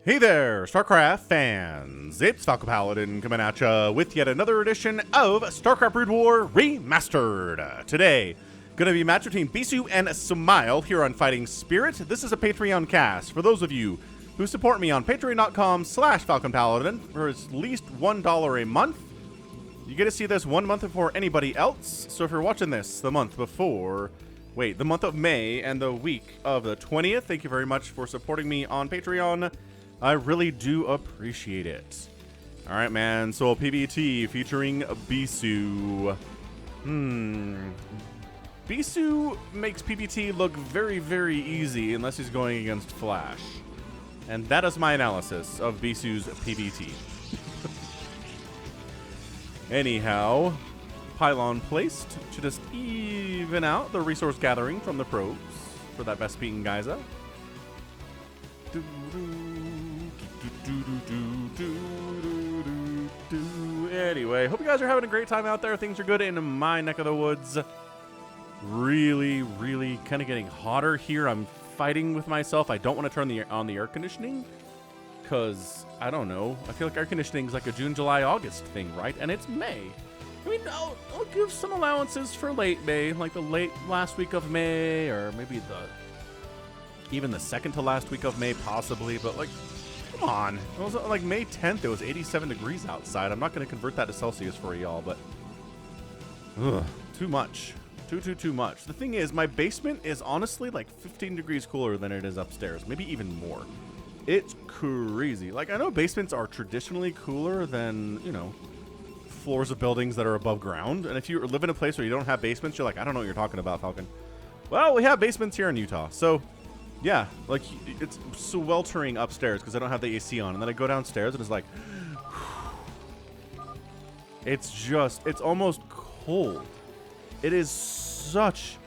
Hey there, StarCraft fans! It's Falcon Paladin coming at ya with yet another edition of StarCraft Brood War Remastered. Today, gonna be a match between Bisu and Smile here on Fighting Spirit. This is a Patreon cast. For those of you who support me on patreon.com/FalconPaladin for at least $1 a month, you get to see this 1 month before anybody else. So if you're watching this the month before, the month of May and the week of the 20th, thank you very much for supporting me on Patreon. I really do appreciate it. All right, man. So a PvT featuring Bisu. Bisu makes PvT look very, very easy unless he's going against Flash. And that is my analysis of Bisu's PvT. Anyhow, pylon placed to just even out the resource gathering from the probes for that Vespene Geyser. Anyway, hope you guys are having a great time out there. Things are good in my neck of the woods. Really, really kind of getting hotter here. I'm fighting with myself. I don't want to turn on the air conditioning because, I don't know, I feel like air conditioning is like a June, July, August thing, right? And it's May. I mean, I'll give some allowances for late May, like the last week of May, or maybe even the second to last week of May, possibly, but like, come on. It was like May 10th, it was 87 degrees outside. I'm not going to convert that to Celsius for y'all, but too much. Too much. The thing is, my basement is honestly like 15 degrees cooler than it is upstairs, maybe even more. It's crazy. Like, I know basements are traditionally cooler than, you know, floors of buildings that are above ground, and if you live in a place where you don't have basements, you're like, I don't know what you're talking about, Falcon. Well, we have basements here in Utah, so yeah, like, it's sweltering upstairs because I don't have the AC on. And then I go downstairs and it's like, it's almost cold. It is such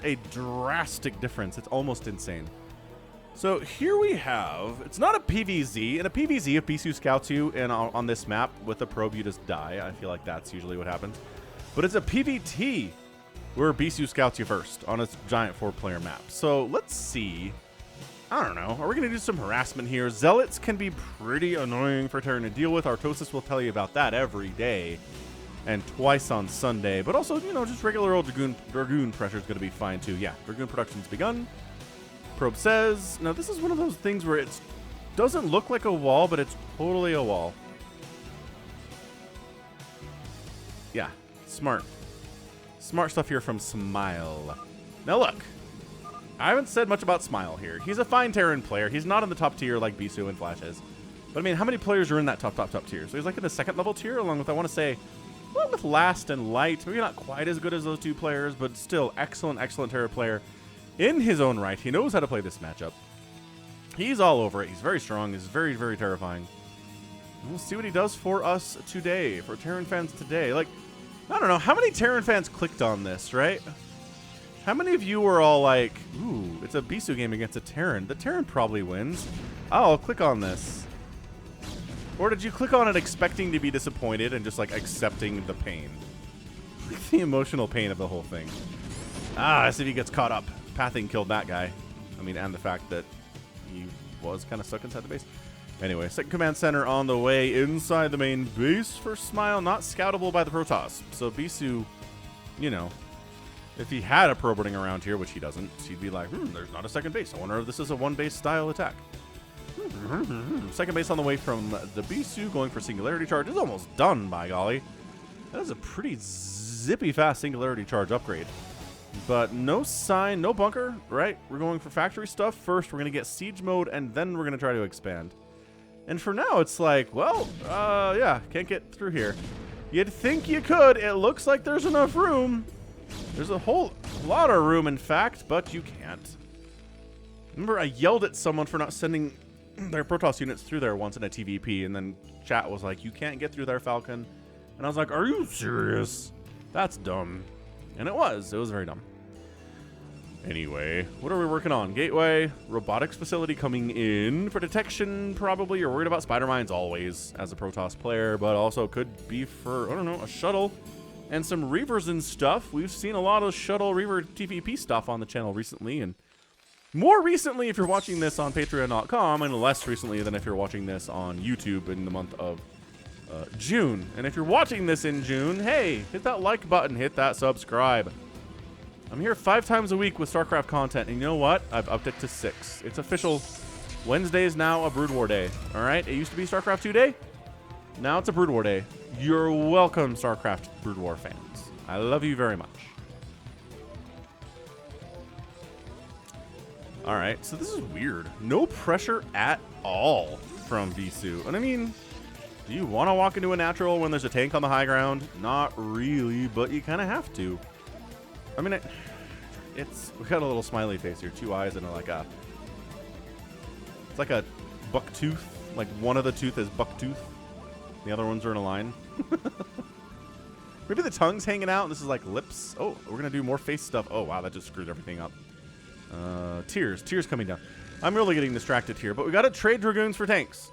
a drastic difference. It's almost insane. So here we have, it's not a PvZ. In a PvZ, if Bisu scouts you on this map with a probe, you just die. I feel like that's usually what happens. But it's a PvT where Bisu scouts you first on a giant 4-player map. So let's see. I don't know. Are we going to do some harassment here? Zealots can be pretty annoying for Terran to deal with. Artosis will tell you about that every day and twice on Sunday. But also, you know, just regular old Dragoon pressure is going to be fine too. Yeah, Dragoon production's begun. Probe says. Now, this is one of those things where it doesn't look like a wall, but it's totally a wall. Yeah, smart. Smart stuff here from Smile. Now look, I haven't said much about Smile here. He's a fine Terran player. He's not in the top tier like Bisu and Flash is. But I mean, how many players are in that top tier? So he's like in the second level tier, along with, I want to say, well, with Last and Light. Maybe not quite as good as those two players, but still excellent Terran player in his own right. He knows how to play this matchup. He's all over it. He's very strong. He's very, very terrifying. And we'll see what he does for us today, for Terran fans today. Like, I don't know, how many Terran fans clicked on this, right? How many of you were all like, ooh, it's a Bisu game against a Terran. The Terran probably wins. Oh, I'll click on this. Or did you click on it expecting to be disappointed and just like accepting the pain? The emotional pain of the whole thing. As if he gets caught up. Pathing killed that guy. I mean, and the fact that he was kind of stuck inside the base. Anyway, second command center on the way inside the main base for Smile. Not scoutable by the Protoss. So Bisu, you know, if he had a probe running around here, which he doesn't, he'd be like, there's not a second base. I wonder if this is a one-base style attack. Second base on the way from the Bisu, going for Singularity Charge. It's almost done, by golly. That is a pretty zippy fast Singularity Charge upgrade. But no sign, no bunker, right? We're going for factory stuff first. We're going to get siege mode, and then we're going to try to expand. And for now, it's like, well, yeah, can't get through here. You'd think you could. It looks like there's enough room. There's a whole lot of room, in fact, but you can't. Remember, I yelled at someone for not sending their Protoss units through there once in a TVP, and then chat was like, you can't get through there, Falcon. And I was like, are you serious? That's dumb. And it was very dumb. Anyway, what are we working on? Gateway, robotics facility coming in for detection, probably. You're worried about spider mines always as a Protoss player, but also could be for, I don't know, a shuttle and some Reavers and stuff. We've seen a lot of shuttle Reaver TVP stuff on the channel recently, and More recently, if you're watching this on patreon.com, and less recently than if you're watching this on YouTube in the month of June. And if you're watching this in June, hey, hit that like button, hit that subscribe. I'm here 5 times a week with StarCraft content, and you know what? I've upped it to 6. It's official. Wednesday is now a Brood War day, all right? It used to be StarCraft 2 day. Now it's a Brood War day. You're welcome, StarCraft Brood War fans. I love you very much. All right, so this is weird. No pressure at all from Bisu. And I mean, do you want to walk into a natural when there's a tank on the high ground? Not really, but you kind of have to. I mean, we got a little smiley face here, 2 eyes and it's like a buck tooth. Like one of the tooth is buck tooth. The other ones are in a line. Maybe the tongue's hanging out and this is like lips. Oh, we're gonna do more face stuff. Oh wow, that just screwed everything up. Tears coming down. I'm really getting distracted here, but we gotta trade Dragoons for tanks.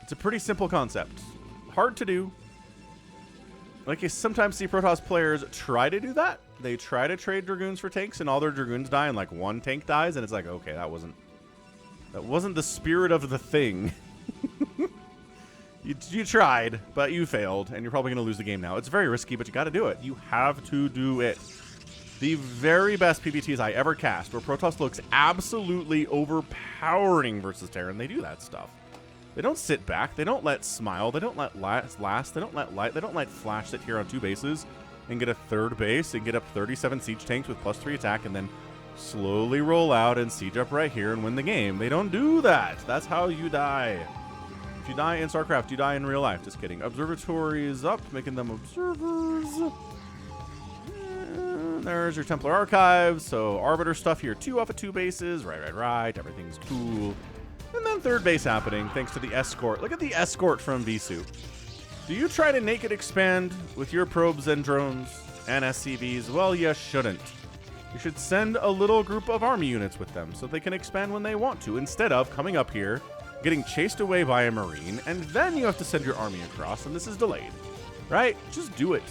It's a pretty simple concept. Hard to do. Like, you sometimes see Protoss players try to do that. They try to trade Dragoons for tanks, and all their Dragoons die, and like one tank dies, and it's like, okay, that wasn't the spirit of the thing. You tried, but you failed, and you're probably going to lose the game now. It's very risky, but you got to do it. You have to do it. The very best PvTs I ever cast, where Protoss looks absolutely overpowering versus Terran, they do that stuff. They don't sit back. They don't let Smile. They don't let Last. They don't let Light. They don't let Flash sit here on 2 bases and get a 3rd base and get up 37 siege tanks with +3 attack and then slowly roll out and siege up right here and win the game. They don't do that. That's how you die. If you die in StarCraft, you die in real life. Just kidding. Observatory is up, making them observers. And there's your Templar Archives. So Arbiter stuff here. 2 off of 2 bases. Right. Everything's cool. And then 3rd base happening thanks to the escort. Look at the escort from Bisu. Do you try to naked expand with your probes and drones and SCVs? Well, you shouldn't. You should send a little group of army units with them so they can expand when they want to, instead of coming up here, getting chased away by a Marine, and then you have to send your army across, and this is delayed. Right? Just do it.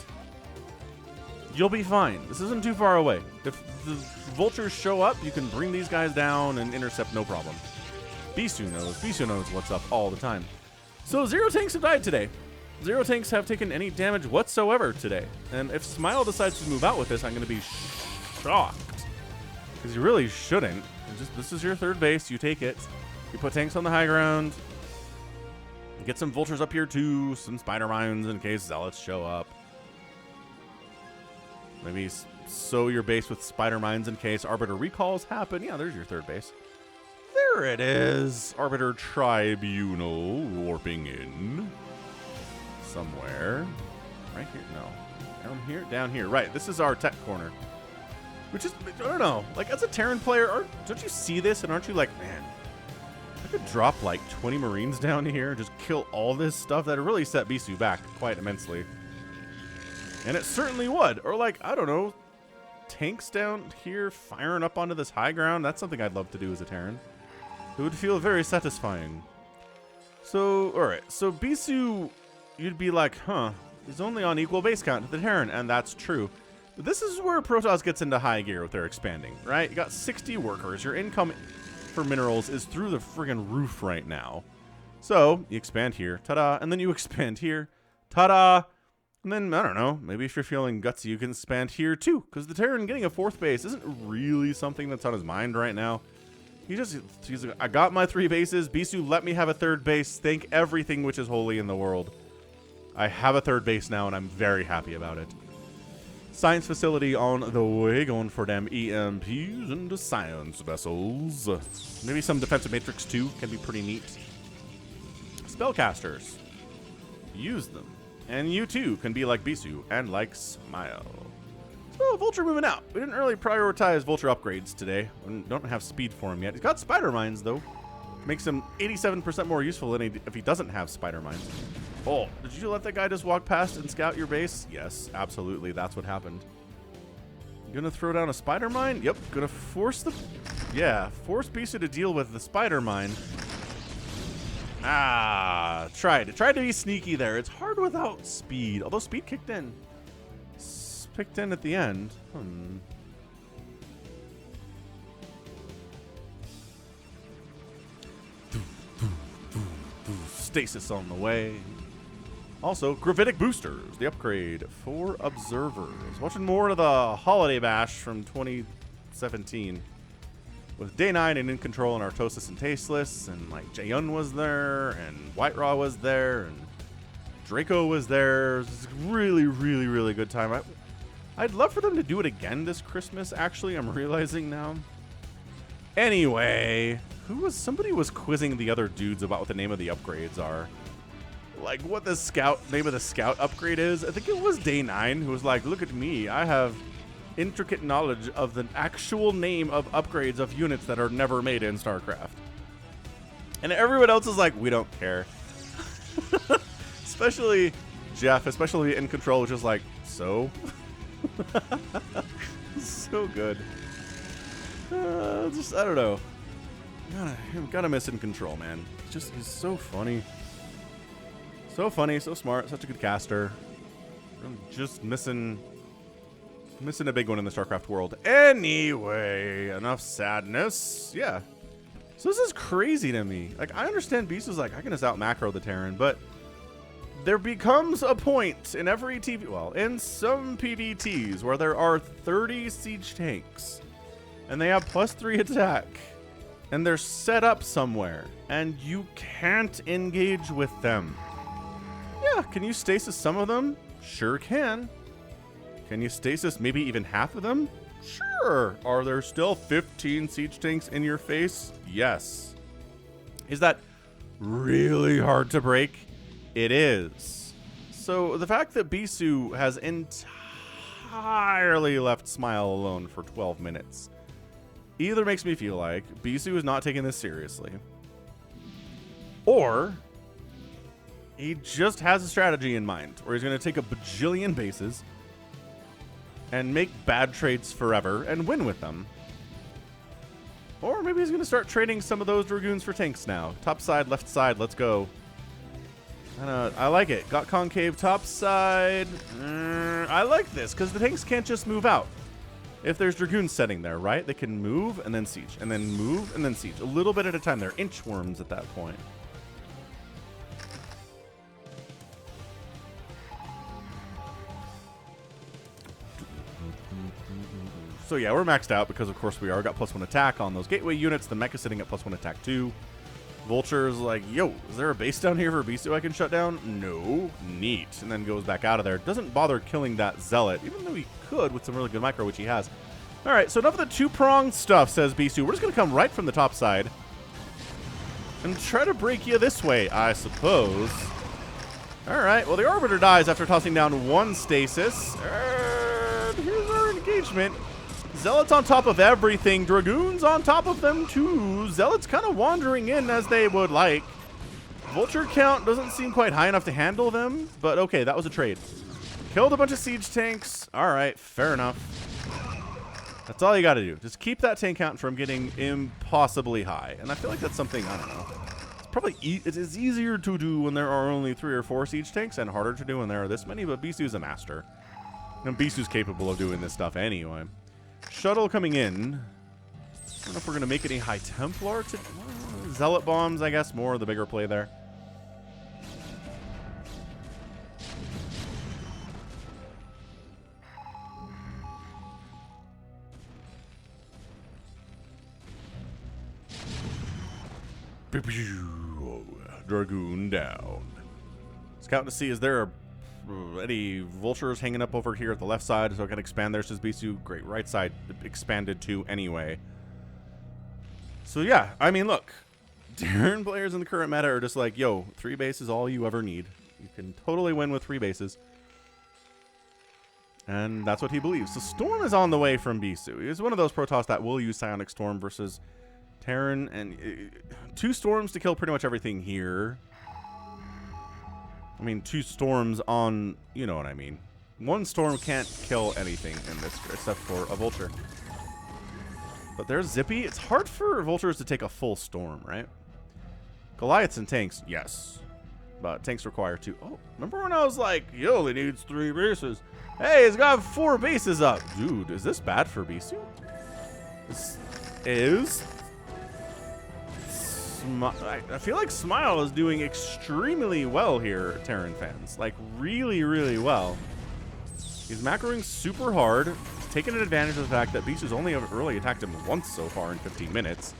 You'll be fine. This isn't too far away. If the vultures show up, you can bring these guys down and intercept no problem. Bisu knows. Bisu knows what's up all the time. So 0 tanks have died today. 0 tanks have taken any damage whatsoever today. And if Smile decides to move out with this, I'm going to be shocked. Because you really shouldn't. This is your 3rd base. You take it. You put tanks on the high ground. You get some vultures up here too. Some spider mines in case zealots show up. Maybe sow your base with spider mines in case Arbiter recalls happen. Yeah, there's your 3rd base. There it is. Arbiter Tribunal warping in. Somewhere. Right here? No. Down here? Down here. Right. This is our tech corner. Which is, I don't know. Like, as a Terran player, don't you see this and aren't you like, man, I could drop like 20 Marines down here and just kill all this stuff? That'd really set Bisu back quite immensely. And it certainly would. Or like, I don't know, tanks down here firing up onto this high ground. That's something I'd love to do as a Terran. It would feel very satisfying. So, alright. So Bisu, you'd be like, huh, he's only on equal base count to the Terran, and that's true. But this is where Protoss gets into high gear with their expanding, right? You got 60 workers. Your income for minerals is through the friggin' roof right now. So, you expand here, ta-da, and then you expand here, ta-da, and then, I don't know, maybe if you're feeling gutsy, you can expand here too, because the Terran getting a 4th base isn't really something that's on his mind right now. He's like, I got my 3 bases. Bisu, let me have a 3rd base. Thank everything which is holy in the world. I have a 3rd base now, and I'm very happy about it. Science facility on the way, going for them EMPs into science vessels. Maybe some defensive matrix too, can be pretty neat. Spellcasters. Use them. And you too can be like Bisu and like Smile. So, Vulture moving out. We didn't really prioritize Vulture upgrades today. We don't have speed for him yet. He's got Spider Mines, though. Makes him 87% more useful than if he doesn't have Spider Mines. Oh, did you let that guy just walk past and scout your base? Yes, absolutely. That's what happened. Gonna throw down a Spider Mine? Yep. Gonna force force Bisu to deal with the Spider Mine. Ah, Tried to be sneaky there. It's hard without speed. Although speed kicked in. Picked in at the end. Stasis on the way. Also, gravitic boosters, the upgrade for observers. Watching more of the holiday bash from 2017 with Day 9 and In Control and Artosis and Tasteless, and like Jaehyun was there, and White Raw was there, and Draco was there. It was a really, really, really good time. I'd love for them to do it again this Christmas, actually, I'm realizing now. Anyway, somebody was quizzing the other dudes about what the name of the upgrades are. Like what the name of the scout upgrade is. I think it was Day 9 who was like, look at me, I have intricate knowledge of the actual name of upgrades of units that are never made in StarCraft. And everyone else is like, we don't care. Especially Jeff, especially In Control, which is like, so? So good. Just, I don't know. Gotta miss In Control, man. He's so funny. So funny, so smart, such a good caster. I'm just missing a big one in the StarCraft world. Anyway, enough sadness. Yeah. So this is crazy to me. Like, I understand Bisu's like, I can just out macro the Terran, but there becomes a point in every in some PvTs where there are 30 siege tanks and they have +3 attack and they're set up somewhere and you can't engage with them. Yeah, can you stasis some of them? Sure can. Can you stasis maybe even half of them? Sure. Are there still 15 siege tanks in your face? Yes. Is that really hard to break? It is. So the fact that Bisu has entirely left Smile alone for 12 minutes either makes me feel like Bisu is not taking this seriously, or he just has a strategy in mind where he's going to take a bajillion bases and make bad trades forever and win with them. Or maybe he's going to start trading some of those Dragoons for tanks now. Top side, left side, let's go. I like it. Got concave top side. I like this because the tanks can't just move out. If there's Dragoons setting there, right? They can move and then siege, and then move and then siege. A little bit at a time. They're inchworms at that point. So yeah, we're maxed out because of course we are. Got +1 attack on those gateway units. The mech is sitting at +1 attack too. Vulture's like, yo, is there a base down here for Bisu I can shut down? No. Neat. And then goes back out of there. Doesn't bother killing that Zealot, even though he could with some really good micro, which he has. All right, so enough of the two-pronged stuff, says Bisu. We're just going to come right from the top side and try to break you this way, I suppose. All right, well, the Arbiter dies after tossing down one stasis. And here's our engagement. Zealots on top of everything. Dragoons on top of them, too. Zealots kind of wandering in as they would like. Vulture count doesn't seem quite high enough to handle them, but okay, that was a trade. Killed a bunch of siege tanks. All right, fair enough. That's all you got to do. Just keep that tank count from getting impossibly high. And I feel like that's something, I don't know. It's probably it is easier to do when there are only 3 or 4 siege tanks and harder to do when there are this many, but Bisu's a master. And Bisu's capable of doing this stuff anyway. Shuttle coming in. I don't know if we're going to make any High Templar to... Zealot bombs, I guess, more of the bigger play there. Dragoon down. Scouting to see, is there any vultures hanging up over here at the left side so I can expand there, says Bisu. Great, right side expanded to anyway. So yeah, I mean, look, Terran players in the current meta are just like, yo, 3 bases all you ever need. You can totally win with 3 bases. And that's what he believes. So Storm is on the way from Bisu. He's one of those Protoss that will use Psionic Storm versus Terran, and 2 storms to kill pretty much everything here. I mean, 2 storms on, you know what I mean. 1 storm can't kill anything in this except for a vulture. But there's Zippy. It's hard for vultures to take a full storm, right? Goliaths and tanks, yes. tanks require 2. Oh, remember when I was like, he only needs 3 bases? Hey, he's got 4 bases up. Dude, is this bad for Bisu? This is... I feel like Smile is doing extremely well here, Terran fans. Like, really, really well. He's macroing super hard. He's taking advantage of the fact that Bisu's only ever really attacked him once so far in 15 minutes.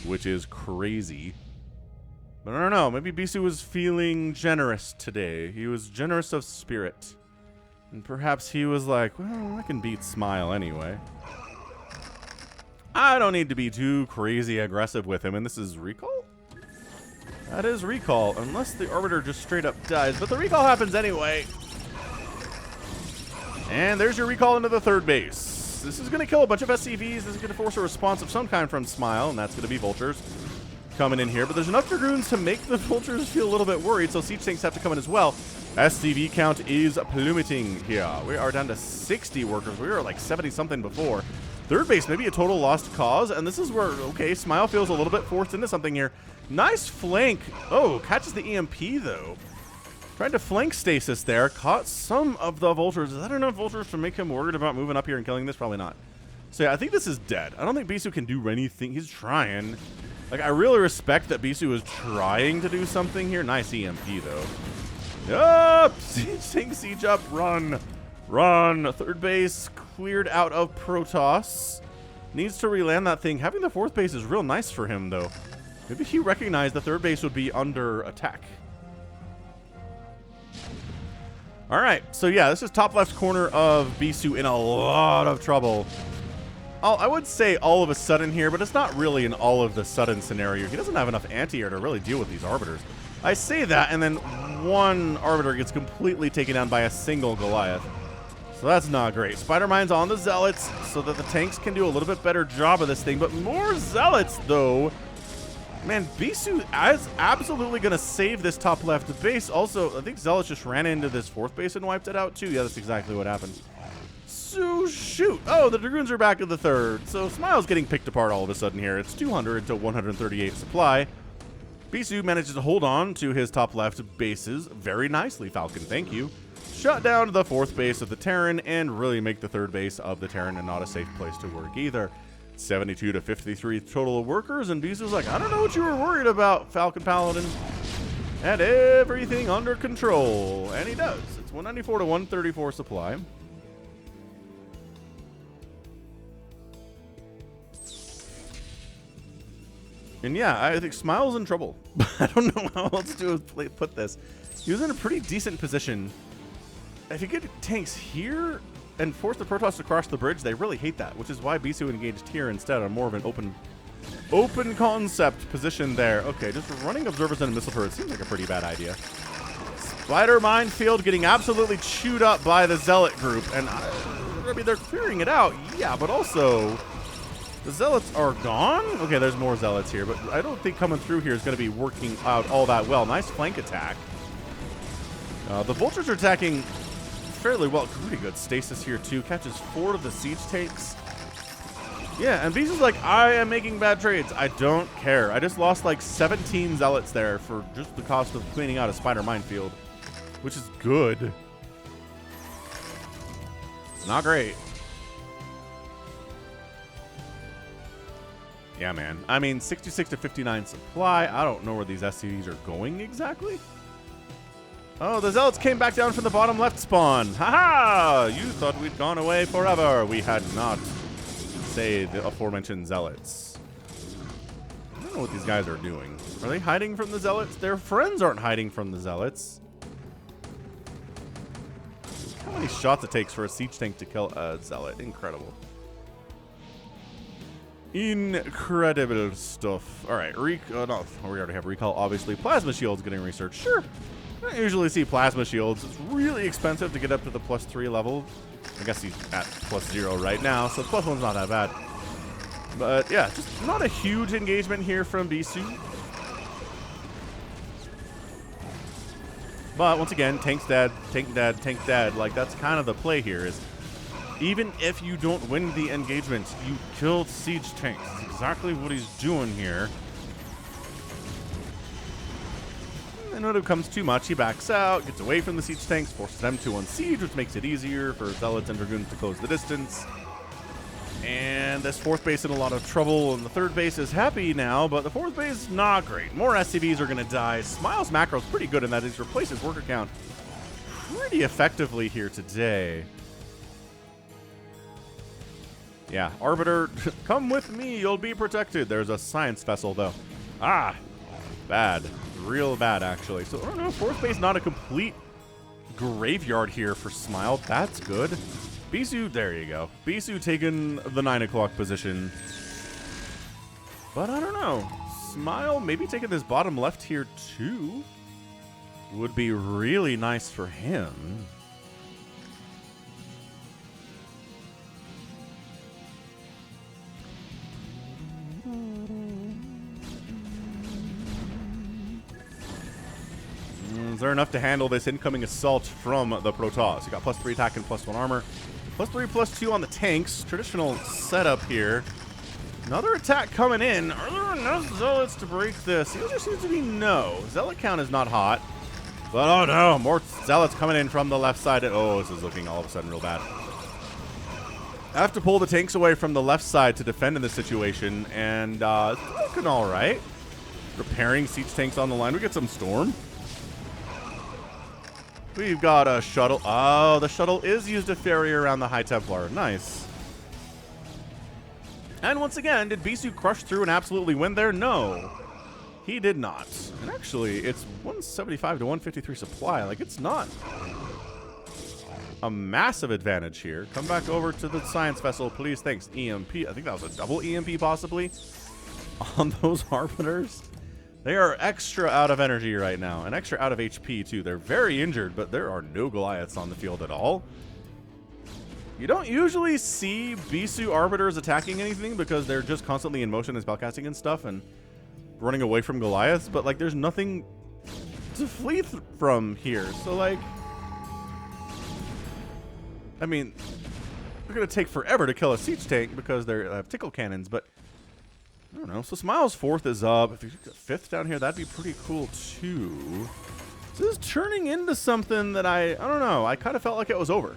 Which is crazy. But I don't know, maybe Bisu was feeling generous today. He was generous of spirit. And perhaps he was like, well, I can beat Smile anyway. I don't need to be too crazy aggressive with him. And this is recall? That is recall, unless the Arbiter just straight up dies. But the recall happens anyway. And there's your recall into the 3rd base. This is going to kill a bunch of SCVs. This is going to force a response of some kind from Smile, and that's going to be Vultures coming in here. But there's enough Dragoons to make the Vultures feel a little bit worried, so Siege Tanks have to come in as well. SCV count is plummeting here. We are down to 60 workers. We were like 70-something before. 3rd base, maybe a total lost cause, and this is where, okay, Smile feels a little bit forced into something here. Nice flank. Oh, catches the EMP, though. Tried to flank Stasis there. Caught some of the Vultures. Is that enough Vultures to make him worried about moving up here and killing this? Probably not. So, yeah, I think this is dead. I don't think Bisu can do anything. He's trying. Like, I really respect that Bisu is trying to do something here. Nice EMP, though. Up! Siege up. Run. Run. 3rd base cleared out of Protoss. Needs to reland that thing. Having the 4th base is real nice for him, though. Maybe he recognized the 3rd base would be under attack. All right, so yeah, this is top left corner of Bisu in a lot of trouble. I would say all of a sudden here, but it's not really an all of the sudden scenario. He doesn't have enough anti-air to really deal with these Arbiters. I say that, and then one Arbiter gets completely taken down by a single Goliath. So that's not great. Spider Mine's on the Zealots so that the tanks can do a little bit better job of this thing, but more Zealots, though. Man, Bisu is absolutely going to save this top left base. Also, I think Zealots just ran into this 4th base and wiped it out, too. Yeah, that's exactly what happened. So, shoot. Oh, the Dragoons are back in the 3rd. So, Smile's getting picked apart all of a sudden here. It's 200 to 138 supply. Bisu manages to hold on to his top left bases very nicely, Falcon. Thank you. Shut down the 4th base of the Terran and really make the 3rd base of the Terran and not a safe place to work either. 72 to 53 total of workers, and Bisu's like, I don't know what you were worried about, Falcon Paladin. Had everything under control, and he does. It's 194 to 134 supply. And yeah, I think Smile's in trouble. I don't know how else to put this. He was in a pretty decent position. If you get tanks here and force the Protoss to cross the bridge, they really hate that, which is why Bisu engaged here instead on more of an open concept position there. Okay, just running observers and a missile turret seems like a pretty bad idea. Spider Minefield getting absolutely chewed up by the Zealot group, and I mean, they're clearing it out, yeah, but also the Zealots are gone? Okay, there's more Zealots here, but I don't think coming through here is going to be working out all that well. Nice flank attack. The Vultures are attacking fairly well. Pretty good stasis here, too. Catches 4 of the siege tanks. Yeah, and Bisu's like, I am making bad trades. I don't care. I just lost like 17 Zealots there for just the cost of cleaning out a Spider Minefield, which is good. Not great. Yeah, man. I mean, 66 to 59 supply. I don't know where these SCVs are going exactly. Oh, the Zealots came back down from the bottom left spawn. Haha! You thought we'd gone away forever. We had not. Say the aforementioned Zealots. I don't know what these guys are doing. Are they hiding from the Zealots? Their friends aren't hiding from the Zealots. How many shots it takes for a siege tank to kill a Zealot? Incredible. Incredible stuff. All right, no, we already have recall, obviously. Plasma shields getting researched. Sure. I don't usually see plasma shields. It's really expensive to get up to the +3 level. I guess he's at +0 right now, so +1's not that bad. But yeah, just not a huge engagement here from Bisu. But once again, tank's dead, tank dead, tank dead. Like, that's kind of the play here is even if you don't win the engagement, you killed siege tanks. That's exactly what he's doing here. And And when it becomes too much, he backs out, gets away from the siege tanks, forces them to unsiege, which makes it easier for Zealots and Dragoons to close the distance. And this fourth base in a lot of trouble, and the third base is happy now, but the fourth base, not great. More SCVs are going to die. Smile's macro is pretty good in that he's replaced his worker count pretty effectively here today. Yeah, Arbiter, come with me, you'll be protected. There's a science vessel, though. Ah, bad. Real bad, actually. So, I don't know, fourth base not a complete graveyard here for Smile. That's good. Bisu, there you go. Bisu taking the 9 o'clock position. But I don't know. Smile maybe taking this bottom left here, too, would be really nice for him. Is there enough to handle this incoming assault from the Protoss? You got +3 attack and +1 armor. +3, +2 on the tanks. Traditional setup here. Another attack coming in. Are there enough Zealots to break this? The answer seems to be no. Zealot count is not hot. But oh no, more Zealots coming in from the left side. Oh, this is looking all of a sudden real bad. I have to pull the tanks away from the left side to defend in this situation. And it's looking all right. Repairing siege tanks on the line. We get some Storm. We've got a shuttle. Oh, the shuttle is used to ferry around the High Templar. Nice. And once again, did Bisu crush through and absolutely win there? No, he did not. And actually, it's 175 to 153 supply. Like, it's not a massive advantage here. Come back over to the science vessel, please. Thanks. EMP. I think that was a double EMP possibly on those Arbiters. They are extra out of energy right now, and extra out of HP, too. They're very injured, but there are no Goliaths on the field at all. You don't usually see Bisu Arbiters attacking anything because they're just constantly in motion and spellcasting and stuff and running away from Goliaths, but, like, there's nothing to flee from here. So, like, I mean, they're going to take forever to kill a siege tank because they have tickle cannons, but I don't know. So Smile's fourth is up. If you get fifth down here, that'd be pretty cool too. This is turning into something that I don't know. I kind of felt like it was over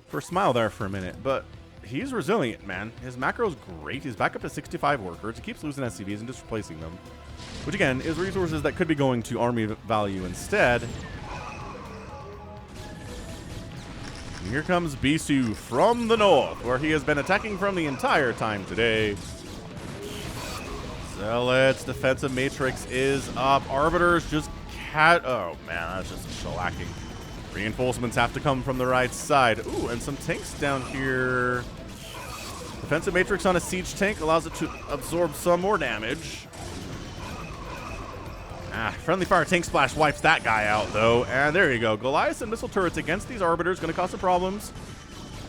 for Smile there for a minute, but he's resilient, man. His macro's great. He's back up to 65 workers. He keeps losing SCVs and just replacing them, which again is resources that could be going to army value instead. And here comes Bisu from the north, where he has been attacking from the entire time today. Zealots, defensive matrix is up. Arbiters just oh man, that's just shellacking. Reinforcements have to come from the right side. Ooh, and some tanks down here. Defensive matrix on a siege tank allows it to absorb some more damage. Friendly fire tank splash wipes that guy out though. And there you go. Goliaths and missile turrets against these Arbiters going to cause some problems.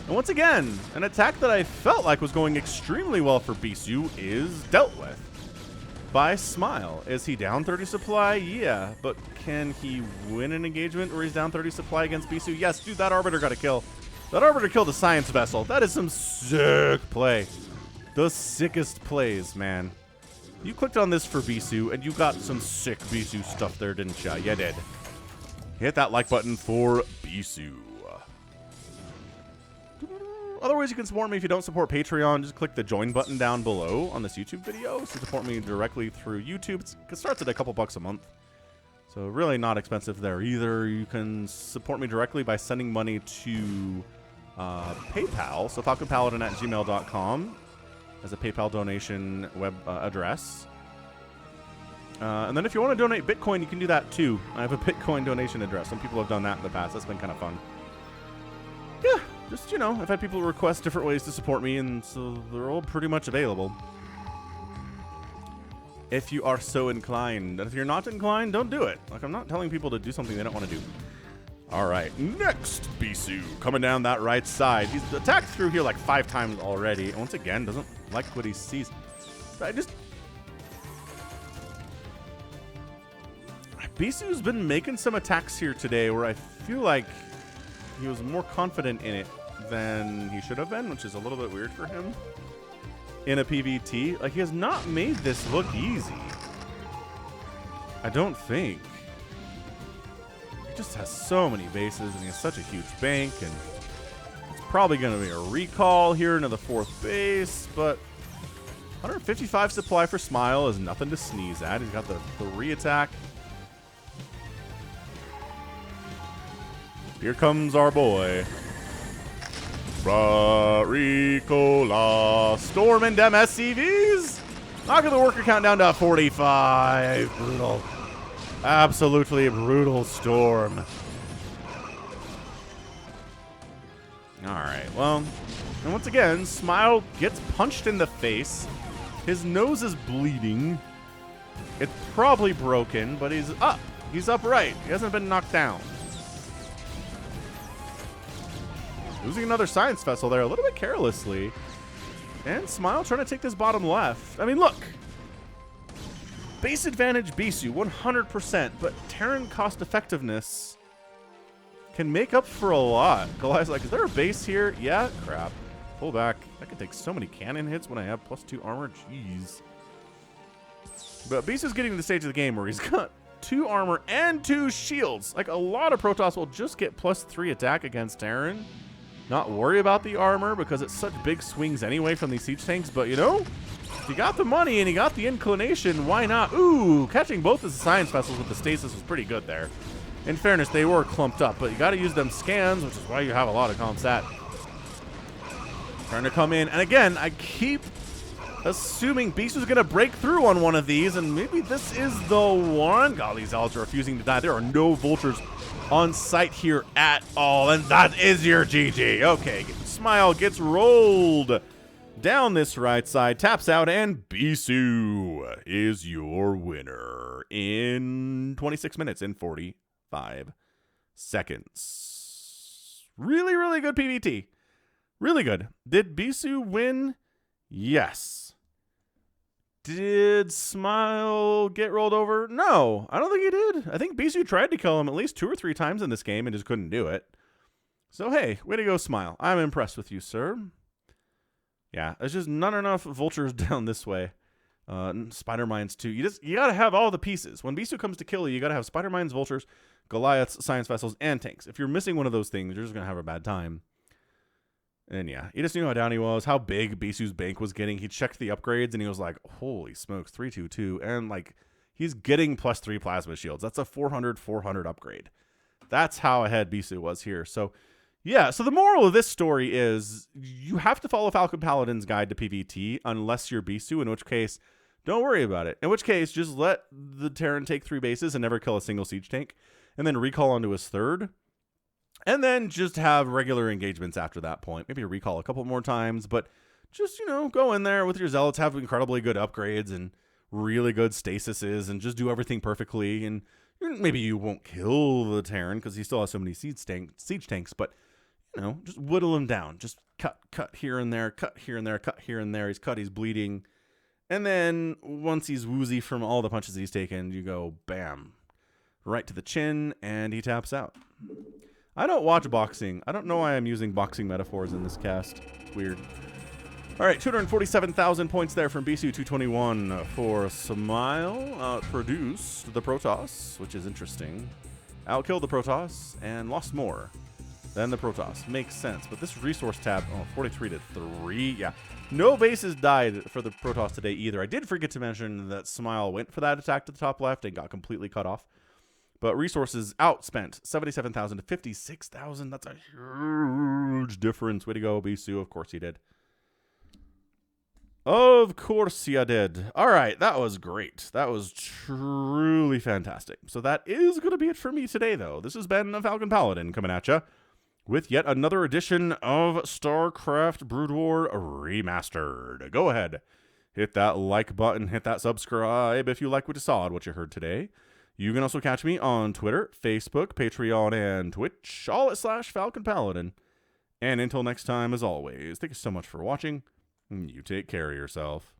And once again, an attack that I felt like was going extremely well for Bisu is dealt with by Smile. Is he down 30 supply? Yeah, but can he win an engagement where he's down 30 supply against Bisu? Yes, dude, that Arbiter got a kill. That Arbiter killed a science vessel. That is some sick play. The sickest plays, man. You clicked on this for Bisu, and you got some sick Bisu stuff there, didn't ya? You did. Hit that like button for Bisu. Other ways you can support me if you don't support Patreon, just click the join button down below on this YouTube video. So support me directly through YouTube. It starts at a couple bucks a month. So really not expensive there either. You can support me directly by sending money to PayPal. So falconpaladin@gmail.com as a PayPal donation web address. And then if you want to donate Bitcoin, you can do that too. I have a Bitcoin donation address. Some people have done that in the past. That's been kind of fun. Yeah. Just, you know, I've had people request different ways to support me, and so they're all pretty much available. If you are so inclined. And if you're not inclined, don't do it. Like, I'm not telling people to do something they don't want to do. All right, next Bisu coming down that right side. He's attacked through here like 5 times already. Once again, doesn't like what he sees. Bisu's been making some attacks here today where I feel like he was more confident in it than he should have been, which is a little bit weird for him in a PvT. Like, he has not made this look easy. I don't think. He just has so many bases, and he has such a huge bank, and it's probably going to be a recall here into the 4th base, but 155 supply for Smile is nothing to sneeze at. He's got the 3 attack. Here comes our boy. Ricola. Storm and Dem SCVs. Knocking the worker count down to 45. Brutal. Absolutely brutal Storm. Alright, well, and once again, Smile gets punched in the face. His nose is bleeding. It's probably broken, but he's up. He's upright. He hasn't been knocked down. Losing another science vessel there a little bit carelessly. And Smile trying to take this bottom left. I mean, look. Base advantage Bisu, 100%, but Terran cost effectiveness can make up for a lot. Goliath's like, is there a base here? Yeah? Crap. Pull back. I can take so many cannon hits when I have +2 armor. Jeez. But Bisu's getting to the stage of the game where he's got 2 armor and 2 shields. Like, a lot of Protoss will just get +3 attack against Terran. Not worry about the armor because it's such big swings anyway from these siege tanks. But, you know, if you got the money and you got the inclination, why not? Ooh, catching both of the science vessels with the stasis was pretty good there. In fairness, they were clumped up, but you got to use them scans, which is why you have a lot of comsat. Trying to come in. And again, I keep assuming Bisu's going to break through on one of these, and maybe this is the one. God, these Zealots are refusing to die. There are no vultures on site here at all, and that is your GG. Okay, Smile gets rolled down this right side, taps out, and Bisu is your winner in 26 minutes and 45 seconds. Really, really good PvT. Really good. Did Bisu win? Yes. Did Smile get rolled over? No, I don't think he did. I think Bisu tried to kill him at least 2 or 3 times in this game and just couldn't do it. So, hey, way to go, Smile. I'm impressed with you, sir. Yeah, there's just not enough vultures down this way. Spider mines, too. You got to have all the pieces. When Bisu comes to kill you, you got to have spider mines, vultures, Goliaths, science vessels, and tanks. If you're missing one of those things, you're just going to have a bad time. And yeah, he just knew how down he was, how big Bisu's bank was getting. He checked the upgrades and he was like, holy smokes, 322. And like, he's getting +3 plasma shields. That's a 400 upgrade. That's how ahead Bisu was here. So yeah, so the moral of this story is you have to follow Falcon Paladin's guide to PvT unless you're Bisu, in which case, don't worry about it. In which case, just let the Terran take 3 bases and never kill a single siege tank, and then recall onto his 3rd. And then just have regular engagements after that point. Maybe recall a couple more times, but just, you know, go in there with your Zealots, have incredibly good upgrades and really good stasises, and just do everything perfectly. And maybe you won't kill the Terran because he still has so many siege tanks, but, you know, just whittle him down. Just cut here and there, cut here and there, cut here and there. He's cut, he's bleeding. And then once he's woozy from all the punches he's taken, you go, bam, right to the chin, and he taps out. I don't watch boxing. I don't know why I'm using boxing metaphors in this cast. Weird. All right, 247,000 points there from Bisu, 221 for Smile. Outproduced the Protoss, which is interesting. Outkilled the Protoss and lost more than the Protoss. Makes sense, but this resource tab, 43 to 3. Yeah, no bases died for the Protoss today either. I did forget to mention that Smile went for that attack to the top left and got completely cut off. But resources outspent 77,000 to 56,000. That's a huge difference. Way to go, Bisu. Of course he did. Of course you did. All right, that was great. That was truly fantastic. So that is going to be it for me today, though. This has been Falcon Paladin coming at you with yet another edition of StarCraft Brood War Remastered. Go ahead, hit that like button, hit that subscribe if you like what you saw and what you heard today. You can also catch me on Twitter, Facebook, Patreon, and Twitch, all at /Falcon Paladin. And until next time, as always, thank you so much for watching. You take care of yourself.